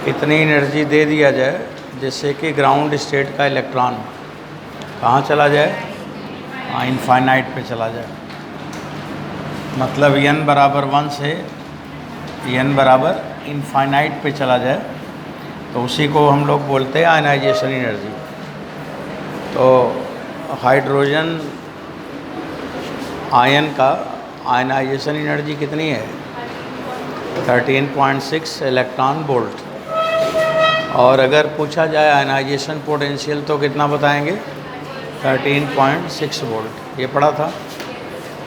इतनी एनर्जी दे दिया जाए जिससे कि ग्राउंड स्टेट का इलेक्ट्रॉन कहाँ चला जाए, इनफाइनाइट पे चला जाए। मतलब n बराबर 1 से n बराबर इनफाइनाइट पे चला जाए, तो उसी को हम लोग बोलते हैं आयनाइजेशन एनर्जी। तो हाइड्रोजन आयन का आयनाइजेशन एनर्जी कितनी है? 13.6 इलेक्ट्रॉन वोल्ट। और अगर पूछा जाए आयनाइजेशन पोटेंशियल तो कितना बताएंगे? 13.6 वोल्ट। ये पढ़ा था।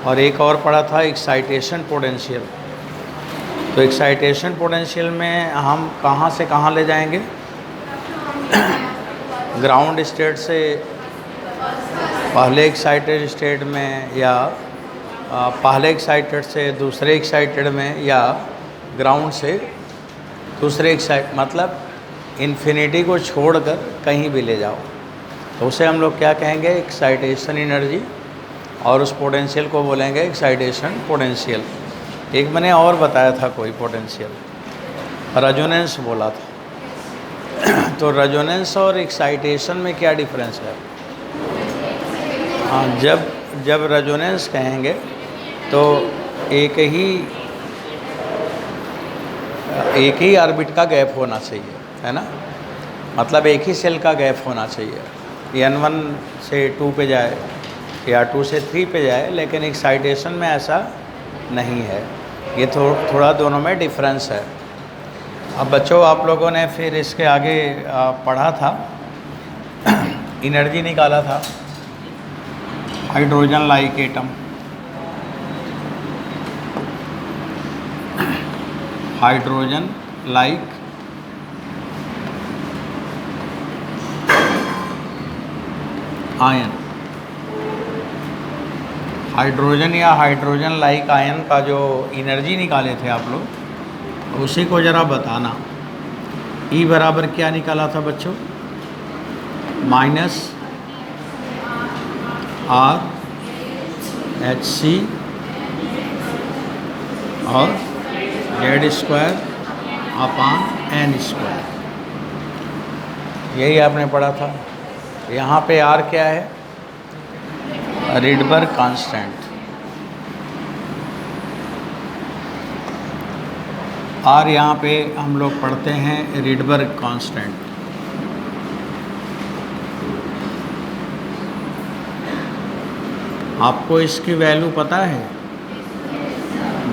और एक और पढ़ा था एक्साइटेशन पोटेंशियल। तो एक्साइटेशन पोटेंशियल में हम कहाँ से कहाँ ले जाएंगे? ग्राउंड स्टेट से पहले एक्साइटेड स्टेट में, या पहले एक्साइटेड से दूसरे एक्साइटेड में, या ग्राउंड से दूसरे एक्साइट, मतलब इन्फिनिटी को छोड़कर कहीं भी ले जाओ, तो उसे हम लोग क्या कहेंगे? Excitation energy. और उस पोटेंशियल को बोलेंगे एक्साइटेशन पोटेंशियल। एक मैंने और बताया था कोई पोटेंशियल, रेजोनेंस बोला था। तो रेजोनेंस और एक्साइटेशन में क्या डिफरेंस है? हाँ, जब रेजोनेंस कहेंगे तो एक ही ऑर्बिट का गैप होना चाहिए, है ना? मतलब एक ही सेल का गैप होना चाहिए। n1 से 2 पे जाए या 2 से 3 पे जाए, लेकिन एक्साइटेशन में ऐसा नहीं है। ये थोड़ा दोनों में डिफरेंस है। अब बच्चों, आप लोगों ने फिर इसके आगे पढ़ा था, एनर्जी निकाला था hydrogen like atom. Hydrogen like ion, hydrogen या हाइड्रोजन लाइक आयन का जो एनर्जी निकाले थे आप लोग, उसी को ज़रा बताना। E बराबर क्या निकाला था बच्चों? माइनस RHC और Z² अपान N²। यही आपने पढ़ा था। यहाँ पे R क्या है? Rydberg constant. R यहाँ पे हम लोग पढ़ते हैं रिडबर्ग कांस्टेंट। आपको इसकी वैल्यू पता है?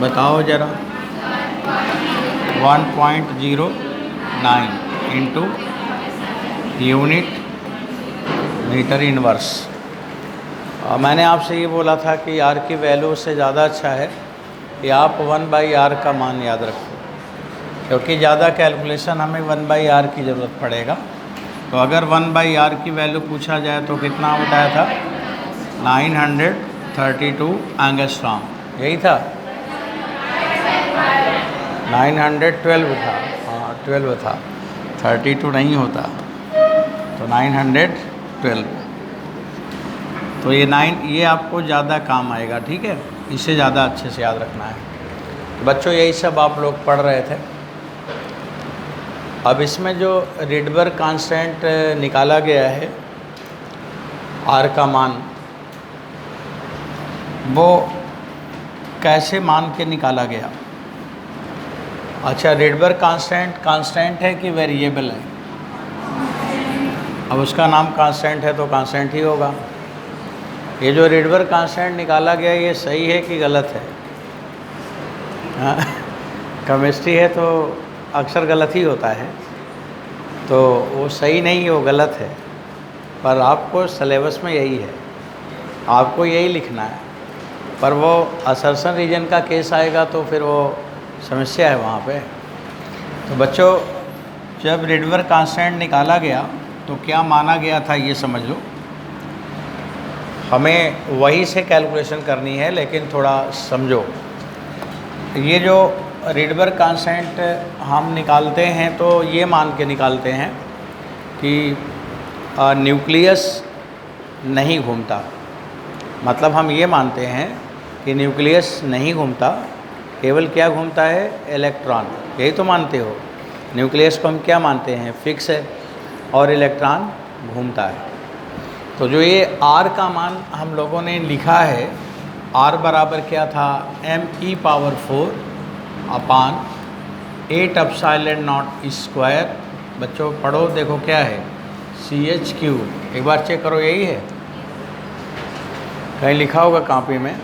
बताओ ज़रा। 1.09 इंटू यूनिट मीटर इनवर्स। मैंने आपसे ये बोला था कि R की वैल्यू से ज़्यादा अच्छा है कि आप 1/R का मान याद रखो, क्योंकि ज़्यादा कैलकुलेशन हमें 1/R की ज़रूरत पड़ेगा। तो अगर 1/R की वैल्यू पूछा जाए तो कितना बताया था? 932 एंगस्ट्रॉम। यही था? 912 था। हाँ, 12 था, 32 नहीं होता। तो 912। तो ये आपको ज़्यादा काम आएगा, ठीक है? इसे ज़्यादा अच्छे से याद रखना है। बच्चों, यही सब आप लोग पढ़ रहे थे। अब इसमें जो रिडबर्ग कांस्टेंट निकाला गया है, R का मान, वो कैसे मान के निकाला गया? अच्छा, रिडबर्ग कांस्टेंट है कि वेरिएबल है? अब उसका नाम कांस्टेंट है तो कांस्टेंट ही होगा। ये जो रिडबर्ग कांस्टेंट निकाला गया, ये सही है कि गलत है? हाँ, केमिस्ट्री है तो अक्सर गलत ही होता है, तो वो सही नहीं, वो गलत है। पर आपको सिलेबस में यही है, आपको यही लिखना है। पर वो असर्शन रीजन का केस आएगा तो फिर वो समस्या है वहाँ पे। तो बच्चों, जब रिडबर्ग कांस्टेंट निकाला गया तो क्या माना गया था, ये समझ लो। हमें वही से कैलकुलेशन करनी है, लेकिन थोड़ा समझो। ये जो रिडबर्ग कांस्टेंट हम निकालते हैं तो ये मान के निकालते हैं कि न्यूक्लियस नहीं घूमता। मतलब हम ये मानते हैं कि न्यूक्लियस नहीं घूमता, केवल क्या घूमता है? इलेक्ट्रॉन। यही तो मानते हो। न्यूक्लियस को हम क्या मानते हैं, फिक्स है, और इलेक्ट्रॉन घूमता है। तो जो ये r का मान हम लोगों ने लिखा है, r बराबर क्या था, me⁴ upon 8 epsilon not square. बच्चों पढ़ो, देखो क्या है, CH3। एक बार चेक करो, यही है, कहीं लिखा होगा कॉपी में,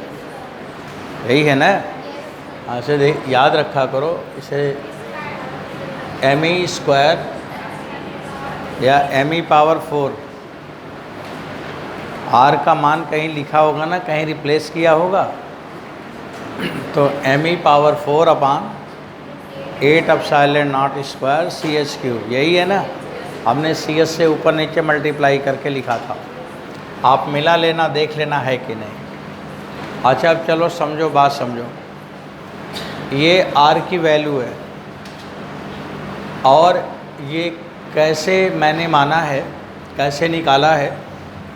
यही है ना। ऐसे याद रखा करो इसे, me² या me⁴। r का मान कहीं लिखा होगा ना, कहीं रिप्लेस किया होगा, तो me⁴ upon 8 epsilon not square CH3, यही है ना। हमने CS से ऊपर नीचे मल्टीप्लाई करके लिखा था, आप मिला लेना, देख लेना है कि नहीं। अच्छा अब चलो समझो, बात समझो। ये r की वैल्यू है, और ये कैसे मैंने माना है, कैसे निकाला है,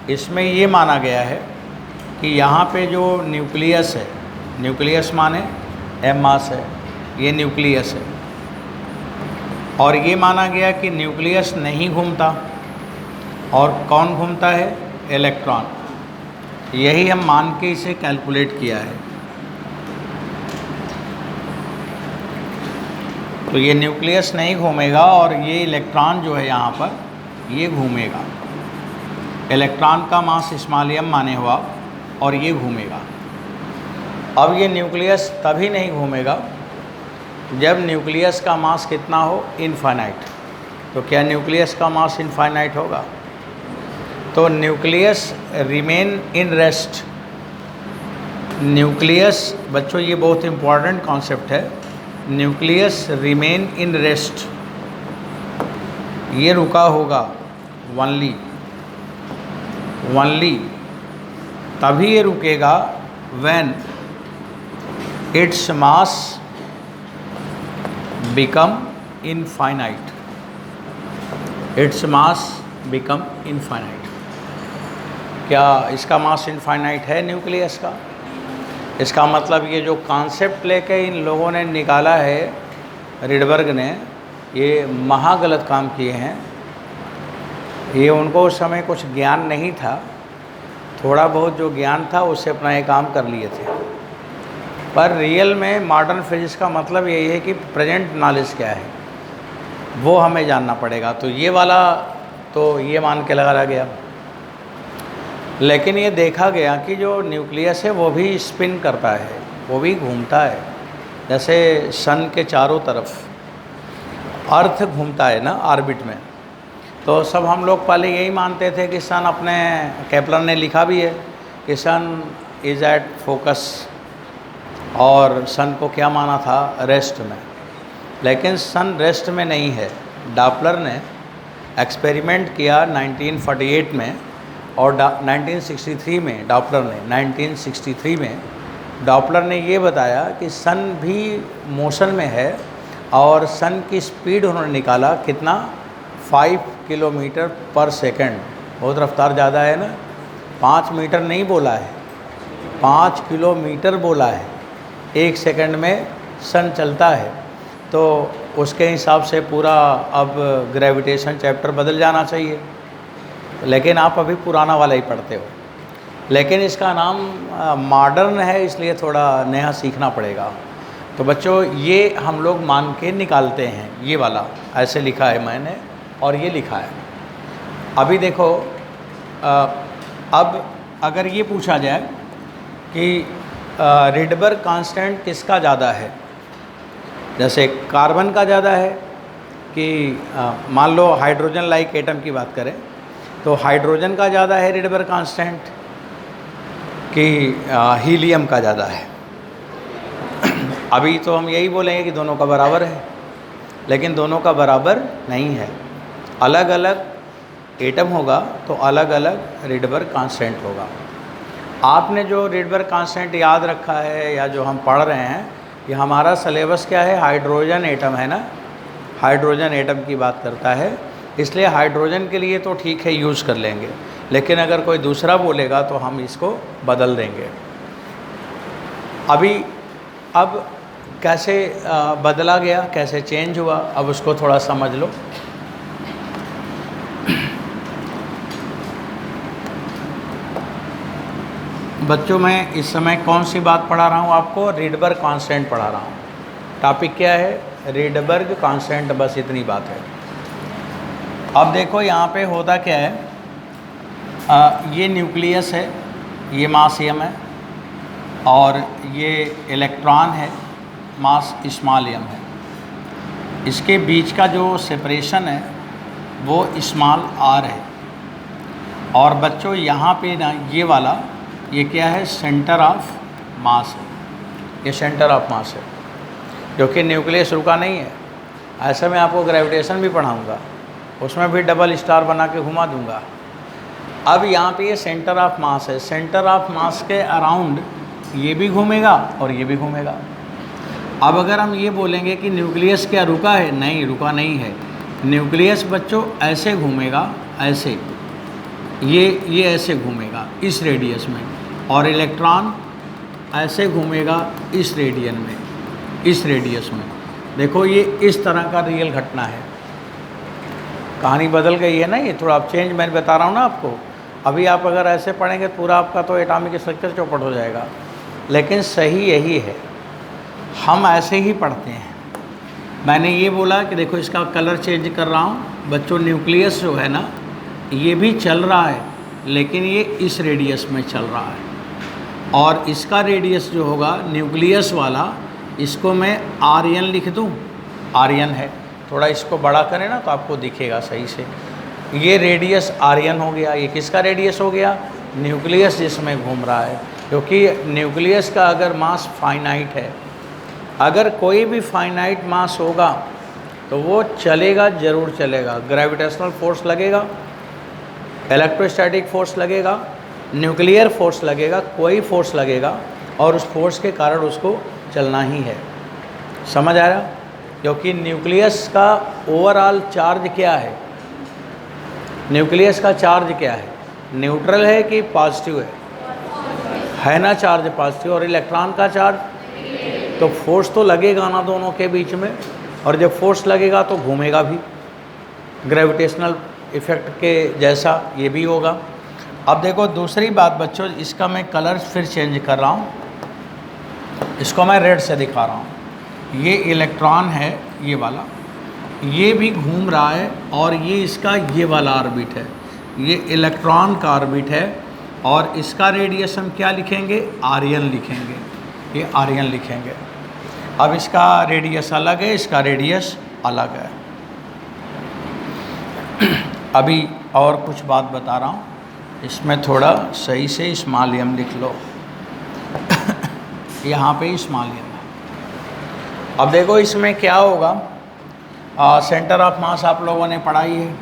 इसमें ये माना गया है कि यहाँ पे जो न्यूक्लियस है, न्यूक्लियस माने m मास है, ये न्यूक्लियस है, और ये माना गया कि न्यूक्लियस नहीं घूमता, और कौन घूमता है, इलेक्ट्रॉन। यही हम मान के इसे कैलकुलेट किया है। तो ये न्यूक्लियस नहीं घूमेगा, और ये इलेक्ट्रॉन जो है यहाँ पर, ये घूमेगा। इलेक्ट्रॉन का मास m माने हुआ, और ये घूमेगा। अब ये न्यूक्लियस तभी नहीं घूमेगा जब न्यूक्लियस का मास कितना हो, इनफाइनाइट। तो क्या न्यूक्लियस का मास इनफाइनाइट होगा? तो nucleus remain in rest. Nucleus, बच्चों ये बहुत इम्पॉर्टेंट कॉन्सेप्ट है, न्यूक्लियस रिमेन इन रेस्ट, ये रुका होगा ओनली तभी ये रुकेगा when its mass become infinite, its mass become infinite. क्या इसका मास इनफाइनाइट है न्यूक्लियस का? इसका मतलब ये जो कॉन्सेप्ट लेके इन लोगों ने निकाला है, रिडबर्ग ने, ये महा गलत काम किए हैं। ये उनको उस समय कुछ ज्ञान नहीं था, थोड़ा बहुत जो ज्ञान था उससे अपना ये काम कर लिए थे। पर रियल में मॉडर्न फिजिक्स का मतलब यही है कि प्रेजेंट नॉलेज क्या है वो हमें जानना पड़ेगा। तो ये वाला तो ये मान के लगाया गया, लेकिन ये देखा गया कि जो न्यूक्लियस है वो भी स्पिन करता है, वो भी घूमता है। जैसे सन के चारों तरफ अर्थ घूमता है ना ऑर्बिट में, तो सब हम लोग पहले यही मानते थे कि सन अपने, केपलर ने लिखा भी है कि सन इज़ एट फोकस, और सन को क्या माना था, रेस्ट में। लेकिन सन रेस्ट में नहीं है। डॉपलर ने एक्सपेरिमेंट किया 1948 में, और 1963 में डॉपलर ने ये बताया कि सन भी मोशन में है, और सन की स्पीड उन्होंने निकाला कितना, 5 किलोमीटर पर सेकंड। बहुत रफ्तार ज़्यादा है ना, 5 मीटर नहीं बोला है, 5 किलोमीटर बोला है। 1 सेकंड में सन चलता है। तो उसके हिसाब से पूरा अब ग्रेविटेशन चैप्टर बदल जाना चाहिए, लेकिन आप अभी पुराना वाला ही पढ़ते हो। लेकिन इसका नाम मॉडर्न है, इसलिए थोड़ा नया सीखना पड़ेगा। तो बच्चों ये हम लोग मान के निकालते हैं, ये वाला ऐसे लिखा है मैंने, और ये लिखा है। अभी देखो, अब अगर ये पूछा जाए कि रिडबर्ग कांस्टेंट किसका ज़्यादा है, जैसे कार्बन का ज़्यादा है कि मान लो हाइड्रोजन लाइक एटम की बात करें, तो हाइड्रोजन का ज़्यादा है रिडबर्ग कांस्टेंट कि हीलियम का ज़्यादा है? अभी तो हम यही बोलेंगे कि दोनों का बराबर है, लेकिन दोनों का बराबर नहीं है। अलग अलग एटम होगा तो अलग अलग रिडबर्ग कांस्टेंट होगा। आपने जो रिडबर्ग कांस्टेंट याद रखा है या जो हम पढ़ रहे हैं, ये हमारा सिलेबस क्या है, हाइड्रोजन एटम है ना, हाइड्रोजन एटम की बात करता है। इसलिए हाइड्रोजन के लिए तो ठीक है, यूज़ कर लेंगे, लेकिन अगर कोई दूसरा बोलेगा तो हम इसको बदल देंगे। अब कैसे बदला गया, कैसे चेंज हुआ, अब उसको थोड़ा समझ लो। बच्चों मैं इस समय कौन सी बात पढ़ा रहा हूँ आपको? रीडबर्ग कांस्टेंट पढ़ा रहा हूँ। टॉपिक क्या है? रीडबर्ग कांस्टेंट, बस इतनी बात है। अब देखो यहाँ पे होता क्या है, ये न्यूक्लियस है, ये मास m है, और ये इलेक्ट्रॉन है, मास स्मॉल m है। इसके बीच का जो सेपरेशन है वो स्मॉल r है। और बच्चों यहाँ पे ना ये वाला, ये क्या है? सेंटर ऑफ मास है। ये सेंटर ऑफ मास है, जो कि न्यूक्लियस रुका नहीं है। ऐसे में आपको ग्रेविटेशन भी पढ़ाऊँगा, उसमें भी डबल स्टार बना के घुमा दूँगा। अब यहाँ पे ये सेंटर ऑफ मास है। सेंटर ऑफ मास के अराउंड ये भी घूमेगा और ये भी घूमेगा। अब अगर हम ये बोलेंगे कि न्यूक्लियस क्या रुका है? नहीं, रुका नहीं है। न्यूक्लियस बच्चों ऐसे घूमेगा, ऐसे, ये ऐसे घूमेगा इस रेडियस में, और इलेक्ट्रॉन ऐसे घूमेगा इस रेडियन में, इस रेडियस में। देखो ये इस तरह का रियल घटना है। कहानी बदल गई है ना, ये थोड़ा आप चेंज मैं बता रहा हूँ ना आपको। अभी आप अगर ऐसे पढ़ेंगे पूरा आपका तो एटॉमिक स्ट्रक्चर चौपट हो जाएगा, लेकिन सही यही है, हम ऐसे ही पढ़ते हैं। मैंने ये बोला कि देखो इसका कलर चेंज कर रहा हूँ बच्चों। न्यूक्लियस जो है ना, ये भी चल रहा है, लेकिन ये इस रेडियस में चल रहा है, और इसका रेडियस जो होगा न्यूक्लियस वाला, इसको मैं आर्यन लिख दूँ। आर्यन है, थोड़ा इसको बड़ा करें ना तो आपको दिखेगा सही से। ये रेडियस आर्यन हो गया। ये किसका रेडियस हो गया? न्यूक्लियस जिसमें घूम रहा है। क्योंकि न्यूक्लियस का अगर मास फाइनाइट है, अगर कोई भी फाइनाइट मास होगा तो वो चलेगा, ज़रूर चलेगा। ग्रेविटेशनल फोर्स लगेगा, इलेक्ट्रोस्टैटिक फोर्स लगेगा, न्यूक्लियर फोर्स लगेगा, कोई फोर्स लगेगा, और उस फोर्स के कारण उसको चलना ही है। समझ आ रहा? क्योंकि न्यूक्लियस का ओवरऑल चार्ज क्या है? न्यूक्लियस का चार्ज क्या है? न्यूट्रल है कि पॉजिटिव है ना? Charge positive. और इलेक्ट्रॉन का चार्ज, तो फोर्स तो लगेगा ना दोनों के बीच में, और जब फोर्स लगेगा तो घूमेगा भी, ग्रेविटेशनल इफेक्ट के जैसा ये भी होगा। अब देखो दूसरी बात बच्चों, इसका मैं कलर फिर चेंज कर रहा हूँ, इसको मैं रेड से दिखा रहा हूँ। ये इलेक्ट्रॉन है, ये वाला, ये भी घूम रहा है, और ये इसका ये वाला ऑर्बिट है, ये इलेक्ट्रॉन का ऑर्बिट है, और इसका रेडियस हम क्या लिखेंगे? आर्यन लिखेंगे। ये आर्यन लिखेंगे। अब इसका रेडियस अलग है, इसका रेडियस अलग है। अभी और कुछ बात बता रहा हूँ, इसमें थोड़ा सही से स्मॉल m लिख लो। यहाँ पे स्मॉल m है। अब देखो इसमें क्या होगा, सेंटर ऑफ मास आप लोगों ने पढ़ाई है,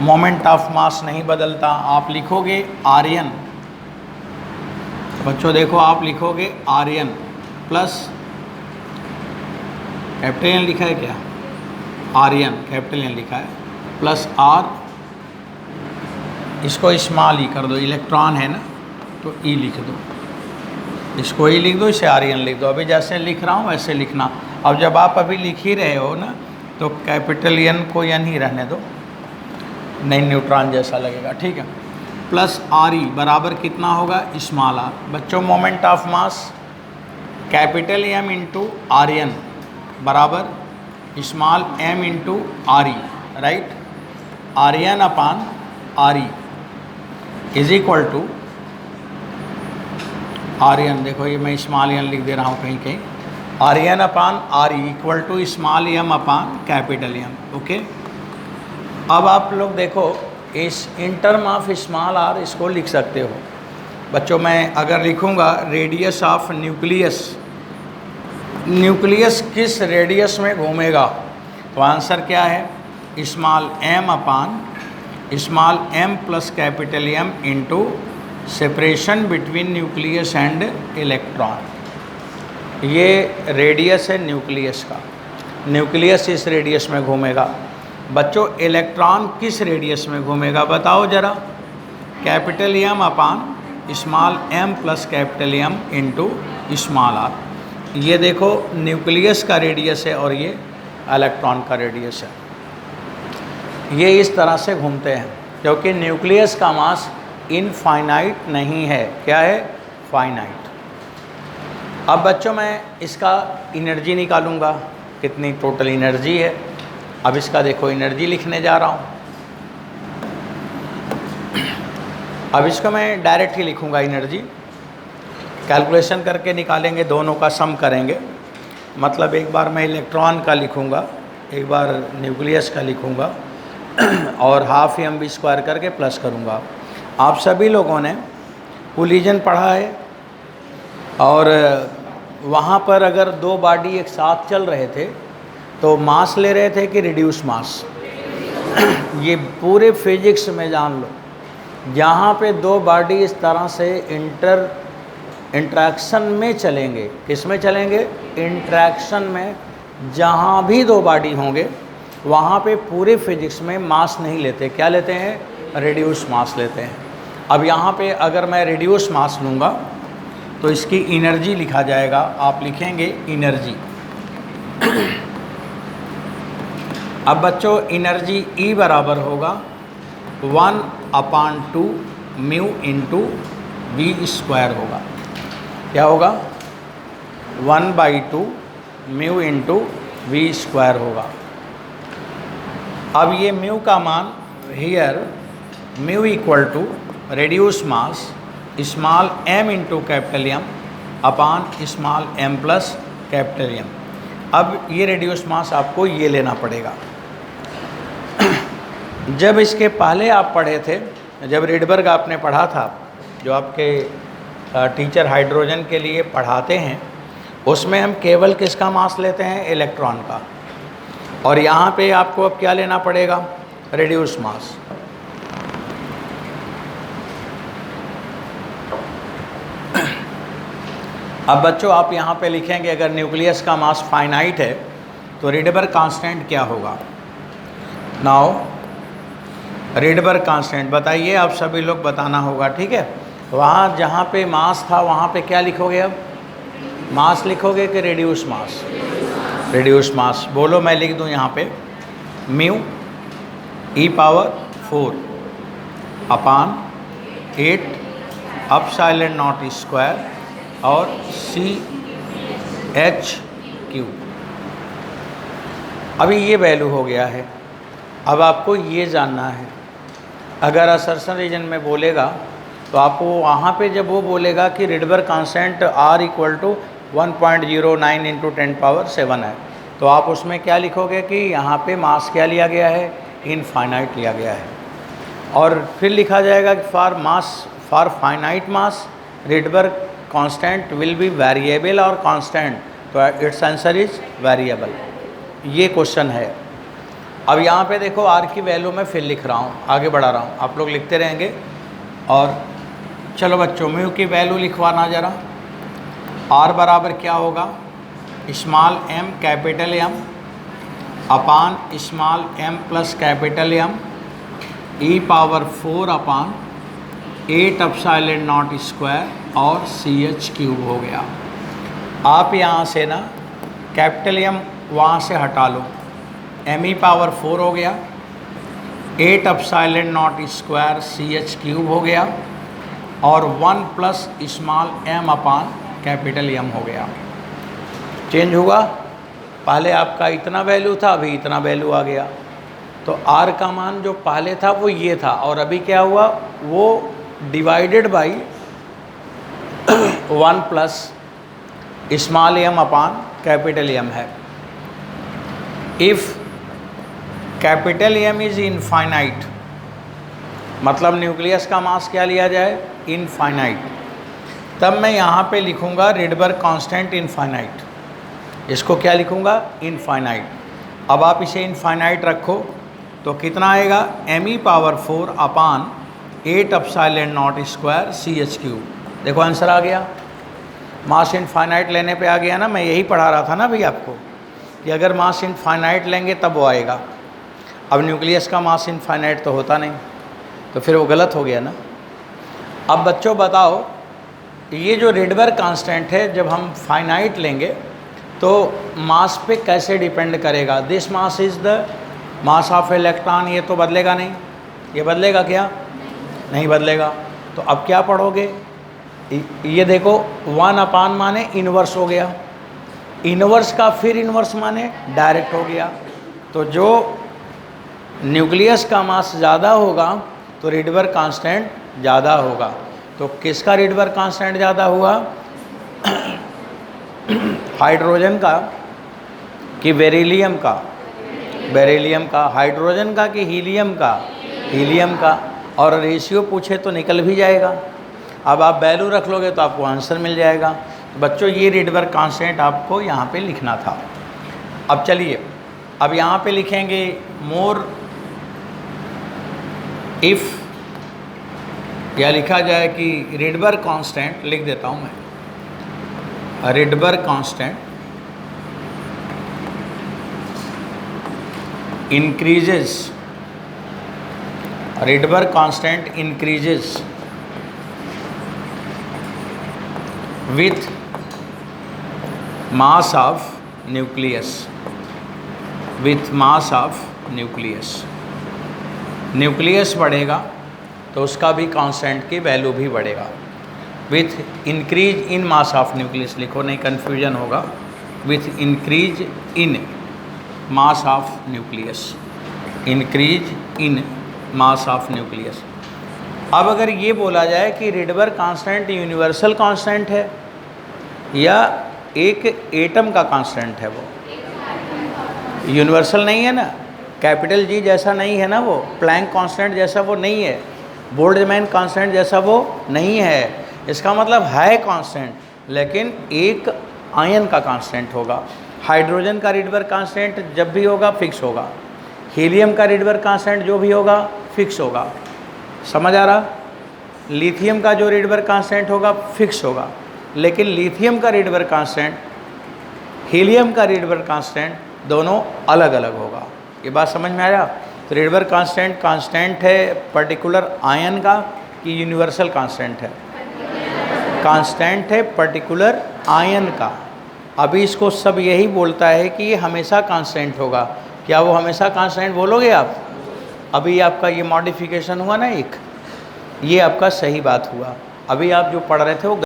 मोमेंट ऑफ मास नहीं बदलता। आप लिखोगे आर्यन, बच्चों देखो आप लिखोगे आर्यन प्लस, कैपिटल एन लिखा है क्या? आर्यन कैपिटल एन लिखा है, प्लस आर, इसको स्मॉल ई कर दो, इलेक्ट्रॉन है ना तो ई लिख दो, इसको ई लिख दो, इसे आर्यन लिख दो। अभी जैसे लिख रहा हूँ वैसे लिखना। अब जब आप अभी लिख ही रहे हो ना, तो कैपिटल एन को एन ही रहने दो, नहीं न्यूट्रॉन जैसा लगेगा, ठीक है। प्लस आर ई बराबर कितना होगा? Small R. बच्चों moment of mass capital M into R one बराबर small M into R E, right? R one upon R E is equal to R one, देखो ये मैं स्मॉल एन लिख दे रहा हूँ कहीं कहीं, R one upon R E equal to small M upon capital M, okay. अब आप लोग देखो इस in term of small R इसको लिख सकते हो बच्चों। मैं अगर लिखूँगा रेडियस ऑफ न्यूक्लियस, न्यूक्लियस किस रेडियस में घूमेगा, तो आंसर क्या है? Small M upon small M plus capital M into separation between nucleus and electron. ये रेडियस है न्यूक्लियस का, न्यूक्लियस इस रेडियस में घूमेगा। बच्चों इलेक्ट्रॉन किस रेडियस में घूमेगा बताओ ज़रा? Capital M upon small M plus capital M into small r. ये देखो न्यूक्लियस का रेडियस है और ये इलेक्ट्रॉन का रेडियस है। ये इस तरह से घूमते हैं क्योंकि न्यूक्लियस का मास इनफाइनाइट नहीं है। क्या है? फाइनाइट। अब बच्चों मैं इसका एनर्जी निकालूंगा, कितनी टोटल एनर्जी है। अब इसका देखो एनर्जी लिखने जा रहा हूँ। अब इसको मैं डायरेक्ट ही लिखूंगा एनर्जी, कैलकुलेशन करके निकालेंगे, दोनों का सम करेंगे। मतलब एक बार मैं इलेक्ट्रॉन का लिखूंगा, एक बार न्यूक्लियस का लिखूंगा और हाफ mv² करके प्लस करूंगा। आप सभी लोगों ने कोलिजन पढ़ा है और वहाँ पर अगर दो बॉडी एक साथ चल रहे थे तो मास ले रहे थे कि रिड्यूस मास। ये पूरे फिजिक्स में जान लो, जहाँ पे दो बॉडी इस तरह से इंट्रैक्शन में चलेंगे, किस में चलेंगे? इंट्रैक्शन में। जहाँ भी दो बॉडी होंगे वहाँ पे पूरे फिजिक्स में मास नहीं लेते। क्या लेते हैं? रिड्यूस मास लेते हैं। अब यहाँ पे अगर मैं रिड्यूस मास लूँगा तो इसकी एनर्जी लिखा जाएगा। आप लिखेंगे एनर्जी। अब बच्चों एनर्जी E बराबर होगा 1/2 म्यू इंटू v² होगा। क्या होगा? 1/2 म्यू इंटू v² होगा। अब ये म्यू का मान here mu equal to reduce mass small m into capital M upon small m plus capital M। अब ये रेड्यूस मास आपको ये लेना पड़ेगा। जब इसके पहले आप पढ़े थे, जब रिडबर्ग आपने पढ़ा था, जो आपके टीचर हाइड्रोजन के लिए पढ़ाते हैं, उसमें हम केवल किसका मास लेते हैं? इलेक्ट्रॉन का। और यहाँ पे आपको अब क्या लेना पड़ेगा? रेड्यूस मास। अब बच्चों आप यहाँ पे लिखेंगे अगर न्यूक्लियस का मास फाइनाइट है तो रिडबर्ग कांस्टेंट क्या होगा? नाउ रिडबर्ग कांस्टेंट बताइए, आप सभी लोग बताना होगा, ठीक है। वहाँ जहाँ पे मास था वहाँ पे क्या लिखोगे? अब मास लिखोगे कि रेड्यूस मास? रेड्यूस मास। बोलो, मैं लिख दूँ यहाँ पे mu e⁴ upon 8 epsilon not square और CH3। अभी ये वैल्यू हो गया है। अब आपको ये जानना है, अगर असर्शन रीजन में बोलेगा तो आपको वहाँ पे जब वो बोलेगा कि Rydberg constant R equal to 1.09 into 10⁻⁷ है, तो आप उसमें क्या लिखोगे कि यहाँ पे मास क्या लिया गया है? इनफाइनाइट लिया गया है। और फिर लिखा जाएगा कि for finite mass Rydberg constant will be variable और कांस्टेंट, तो इट्स आंसर इज वेरिएबल। ये क्वेश्चन है। अब यहाँ पे देखो R की वैल्यू मैं फिर लिख रहा हूँ, आगे बढ़ा रहा हूँ, आप लोग लिखते रहेंगे। और चलो बच्चों म्यू की वैल्यू लिखवाना ज़रा। R बराबर क्या होगा? Small m capital M upon small m plus capital M e⁴ upon 8 epsilon not square और CH3 हो गया। आप यहाँ से ना कैपिटल M वहाँ से हटा लो, me⁴ हो गया, 8 एप्सिलॉन नॉट स्क्वायर CH3 हो गया और 1 प्लस स्मॉल m अपान कैपिटल M हो गया। चेंज हुआ? पहले आपका इतना वैल्यू था, अभी इतना वैल्यू आ गया। तो R का मान जो पहले था वो ये था और अभी क्या हुआ? वो divided by 1 plus small m upon capital M है। If capital M is infinite, मतलब न्यूक्लियस का मास क्या लिया जाए? इनफाइनाइट। तब मैं यहाँ पे लिखूँगा रिडबर्ग कांस्टेंट इनफाइनाइट। इसको क्या लिखूँगा? इनफाइनाइट। अब आप इसे इनफाइनाइट रखो तो कितना आएगा? me⁴ upon 8 epsilon not square CH3। देखो आंसर आ गया। मास इनफाइनाइट लेने पे आ गया ना। मैं यही पढ़ा रहा था ना भाई आपको कि अगर मास इनफाइनाइट लेंगे तब वो आएगा। अब न्यूक्लियस का मास इनफाइनाइट तो होता नहीं, तो फिर वो गलत हो गया ना। अब बच्चों बताओ ये जो रिडबर्ग कांस्टेंट है, जब हम फाइनाइट लेंगे तो मास पे कैसे डिपेंड करेगा? This mass is the mass of electron. ये तो बदलेगा नहीं, ये बदलेगा क्या? नहीं बदलेगा। तो अब क्या पढ़ोगे? ये देखो 1 अपान माने इन्वर्स हो गया, इन्वर्स का फिर इन्वर्स माने डायरेक्ट हो गया। तो जो न्यूक्लियस का मास ज़्यादा होगा तो रिडबर्ग कांस्टेंट ज़्यादा होगा। तो किसका रिडबर्ग कांस्टेंट ज़्यादा हुआ? हाइड्रोजन का कि बेरिलियम का? बेरिलियम का। हाइड्रोजन का कि हीलियम का? हीलियम का। और रेशियो पूछे तो निकल भी जाएगा। अब आप वैल्यू रख लोगे तो आपको आंसर मिल जाएगा। बच्चों ये रिडबर्ग कांस्टेंट आपको यहाँ पे लिखना था। अब चलिए, अब यहाँ पे लिखेंगे मोर इफ़, या लिखा जाए कि रिडबर्ग कांस्टेंट, लिख देता हूँ मैं, Rydberg constant increases, Rydberg constant increases with mass of nucleus, with mass of nucleus। Nucleus बढ़ेगा तो उसका भी कांस्टेंट की वैल्यू भी बढ़ेगा। With increase in mass of nucleus लिखो, नहीं कन्फ्यूजन होगा। With increase in mass of nucleus, increase in mass of nucleus. अब अगर ये बोला जाए कि रिडबर्ग कांस्टेंट यूनिवर्सल कांस्टेंट है या एक एटम का कांस्टेंट है, वो यूनिवर्सल नहीं है ना, कैपिटल जी जैसा नहीं है ना, वो प्लैंक कांस्टेंट जैसा वो नहीं है, बोल्ट्जमैन कांस्टेंट जैसा वो नहीं है। इसका मतलब है कांस्टेंट, लेकिन एक आयन का कांस्टेंट होगा। हाइड्रोजन का रिडबर्ग कांस्टेंट जब भी होगा फिक्स होगा, हीलियम का रिडबर्ग कांस्टेंट जो भी होगा फिक्स होगा। समझ आ रहा? लिथियम का जो रिडबर्ग कांस्टेंट होगा फिक्स होगा, लेकिन लिथियम का रिडबर्ग कांस्टेंट, हीलियम का रिडबर्ग कांस्टेंट दोनों अलग अलग होगा। ये बात समझ में आया? तो रिडबर्ग कांस्टेंट कांस्टेंट है पर्टिकुलर आयन का कि यूनिवर्सल कांस्टेंट है? कांस्टेंट है पर्टिकुलर आयन का। अभी इसको सब यही बोलता है कि ये हमेशा कांस्टेंट होगा। क्या वो हमेशा कांस्टेंट बोलोगे आप? अभी आपका ये मॉडिफिकेशन हुआ ना एक, ये आपका सही बात हुआ। अभी आप जो पढ़ रहे थे वो